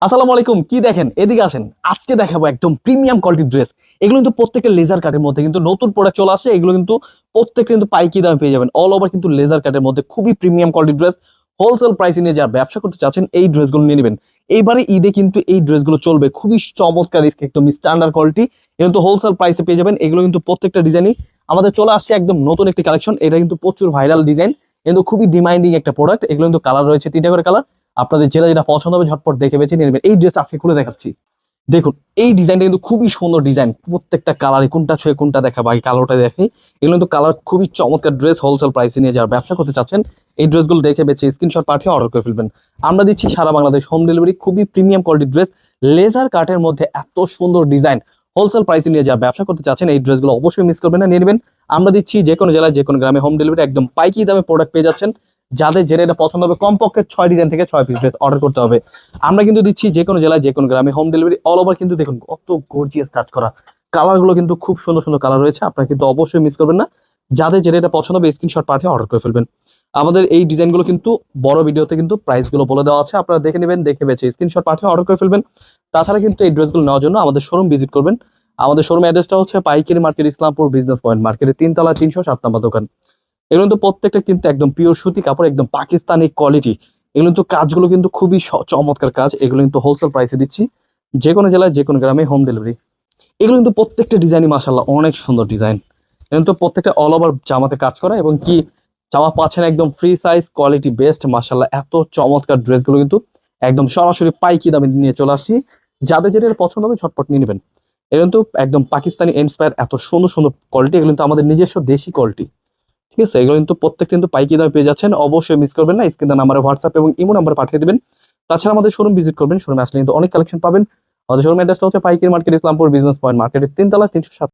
আসসালামু আলাইকুম। কি দেখেন, এদিকে আসেন। আজকে দেখাবো একদম প্রিমিয়াম কোয়ালিটির ড্রেস। এগুলো কিন্তু প্রত্যেকটা লেজার কাটের মধ্যে কিন্তু নতুন প্রোডাক্ট চলে আসে। এগুলো কিন্তু প্রত্যেকটা কিন্তু পাইকি দামে পেয়ে যাবেন। অল ওভার কিন্তু লেজার কাটের মধ্যে খুবই প্রিমিয়াম কোয়ালিটির ড্রেস। হোলসেল প্রাইসে নিয়ে যারা ব্যবসা করতে চাচ্ছেন এই ড্রেসগুলো নিয়ে নেবেন। এইবারে ঈদে কিন্তু এই ড্রেসগুলো চলবে খুবই চমৎকার, একদম স্ট্যান্ডার্ড কোয়ালিটি। কিন্তু হোলসেল প্রাইসে পেয়ে যাবেন। এগুলো কিন্তু প্রত্যেকটা ডিজাইনই আমাদের চলে আসছে একদম নতুন একটি কালেকশন। এটা কিন্তু প্রচুর ভাইরাল ডিজাইন, কিন্তু খুবই ডিমান্ডিং একটা প্রোডাক্ট। এগুলো কিন্তু কালার রয়েছে 3টা করে কালার। আপনাদের যেটা যেটা পছন্দ হবে ঝটপট দেখে বেছে নিয়ে নেবেন। এই ড্রেস আজকে খুলে দেখাচ্ছি। দেখুন, এই ডিজাইনটা কিন্তু খুবই সুন্দর ডিজাইন। প্রত্যেকটা কালারে কোনটা ছুঁয়ে কোনটা দেখা বা কালারটা দেখে, এগুলো কিন্তু কালার খুবই চমৎকার ড্রেস। হোলসেল প্রাইসে নিয়ে যারা ব্যবসা করতে চাচ্ছেন এই ড্রেসগুলো দেখে বেছে স্ক্রিনশট পাঠিয়ে অর্ডার করে ফেলবেন। আমরা দিচ্ছি সারা বাংলাদেশ হোম ডেলিভারি। খুবই প্রিমিয়াম কোয়ালিটির ড্রেস, লেজার কাটের মধ্যে এত সুন্দর ডিজাইন। হোলসেল প্রাইসে নিয়ে যারা ব্যবসা করতে চাচ্ছেন এই ড্রেসগুলো অবশ্যই মিস করবেন না, নিয়ে নেবেন। আমরা দিচ্ছি যে কোনো জেলায় যে কোনো গ্রামে হোম ডেলিভারি, একদম পাইকি দামে প্রোডাক্ট পেয়ে যাচ্ছেন। যাদের যেটা এটা পছন্দ হবে কমপক্ষে 6 ডিজাইন থেকে 6 পিস ড্রেস অর্ডার করতে হবে। আমরা কিন্তু দিচ্ছি যে কোনো জেলায় যে কোনো গ্রামে হোম ডেলিভারি। অল ওভার কিন্তু দেখুন কত গর্জিয়াস কাজ করা। কালার গুলো কিন্তু খুব সুন্দর সুন্দর কালার রয়েছে, আপনারা কিন্তু অবশ্যই মিস করবেন না। যাদের যেটা এটা পছন্দ হবে স্ক্রিনশট পাঠিয়ে অর্ডার করে ফেলবেন। আমাদের এই ডিজাইনগুলো কিন্তু বড় ভিডিওতে কিন্তু প্রাইস গুলো বলে দেওয়া আছে, আপনারা দেখে নেবেন, দেখে বেছে স্ক্রিনশট পাঠিয়ে অর্ডার করে ফেলবেন। তাছাড়া কিন্তু এই ড্রেসগুলো নেওয়ার জন্য আমাদের শোরুম ভিজিট করবেন। আমাদের শোরুম অ্যাড্রেসটা হচ্ছে পাইকারি মার্কেট, ইসলামপুর বিজনেস পয়েন্ট মার্কেটের 3 তলা 307 নম্বর দোকান। এগুলো কিন্তু প্রত্যেকটা কিন্তু একদম পিওর সুতি কাপড়, একদম পাকিস্তানি কোয়ালিটি। এগুলো কিন্তু কাজগুলো কিন্তু খুবই চমৎকার কাজ। এগুলো কিন্তু হোলসেল প্রাইসে দিচ্ছি যে কোনো জেলায় যে কোনো গ্রামে হোম ডেলিভারি। এগুলো কিন্তু প্রত্যেকটা ডিজাইনই মাশাআল্লাহ অনেক সুন্দর ডিজাইন। কিন্তু প্রত্যেকটা অল ওভার জামাতে কাজ করা, এবং কি জামা পাচ্ছেন একদম ফ্রি সাইজ, কোয়ালিটি বেস্ট। মাশাআল্লাহ এত চমৎকার ড্রেসগুলো কিন্তু একদম সরাসরি পাইকি দামে নিয়ে চলে আসছি। যাদের যেটা পছন্দ হবে ঝটপট নিয়ে নেবেন। এগুলো কিন্তু একদম পাকিস্তানি ইন্সপায়ার, এত সুন্দর সুন্দর কোয়ালিটি। এগুলো কিন্তু আমাদের নিজস্ব দেশি কোয়ালিটি, ঠিক আছে। এগুলো কিন্তু প্রত্যেকটা কিন্তু পাইকি দামে পেয়ে যাচ্ছেন। অবশ্যই মিস করবেন না। স্ক্রিনে নাম্বারে হোয়াটসঅ্যাপ এবং ইমো নাম্বার পাঠিয়ে দিবেন। তাছাড়া আমাদের শোরুম ভিজিট করবেন। শোরুমে আসলে কিন্তু অনেক কালেকশন পাবেন। আমাদের শোরুম অ্যাড্রেসটা হচ্ছে পাইকারি মার্কেট, ইসলামপুর বিজনেস পয়েন্ট মার্কেটের 3 তলা 307।